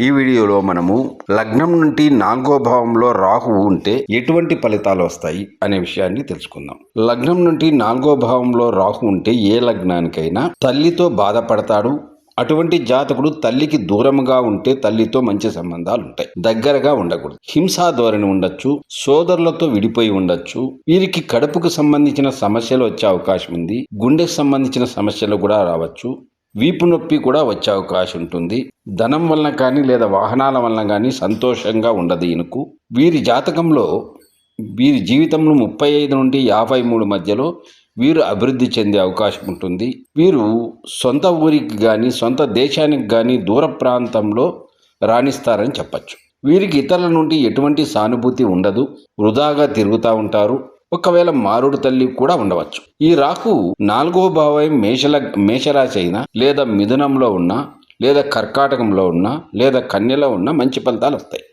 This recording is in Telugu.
ఈ వీడియోలో మనము లగ్నం నుండి 4వ భావంలో రాహువు ఉంటే ఎటువంటి ఫలితాలు వస్తాయి అనే విషయాన్ని తెలుసుకుందాం. లగ్నం నుండి 4వ భావంలో రాహు ఉంటే ఏ లగ్నానికైనా తల్లితో బాధపడతాడు. అటువంటి జాతకుడు తల్లికి దూరంగా ఉంటే తల్లితో మంచి సంబంధాలు ఉంటాయి. దగ్గరగా ఉండకూడదు. హింసా ధోరణి ఉండొచ్చు. సోదరులతో విడిపోయి ఉండొచ్చు. వీరికి కడుపుకు సంబంధించిన సమస్యలు వచ్చే అవకాశం ఉంది. గుండెకు సంబంధించిన సమస్యలు కూడా రావచ్చు. వీపు నొప్పి కూడా వచ్చే అవకాశం ఉంటుంది. ధనం వలన కానీ లేదా వాహనాల వలన కానీ సంతోషంగా ఉండదు ఈయనకు. వీరి జాతకంలో వీరి జీవితంలో 35 నుండి 53 మధ్యలో వీరు అభివృద్ధి చెందే అవకాశం ఉంటుంది. వీరు సొంత ఊరికి కానీ సొంత దేశానికి కానీ దూర ప్రాంతంలో రాణిస్తారని చెప్పచ్చు. వీరికి ఇతరుల నుండి ఎటువంటి సానుభూతి ఉండదు. వృధాగా తిరుగుతూ ఉంటారు. ఒకవేళ మారుడు తల్లి కూడా ఉండవచ్చు. ఈ రాహు 4వ భావం మేషరాశి అయినా లేదా మిథునంలో ఉన్నా లేదా కర్కాటకంలో ఉన్నా లేదా కన్యలో ఉన్నా మంచి ఫలితాలు వస్తాయి.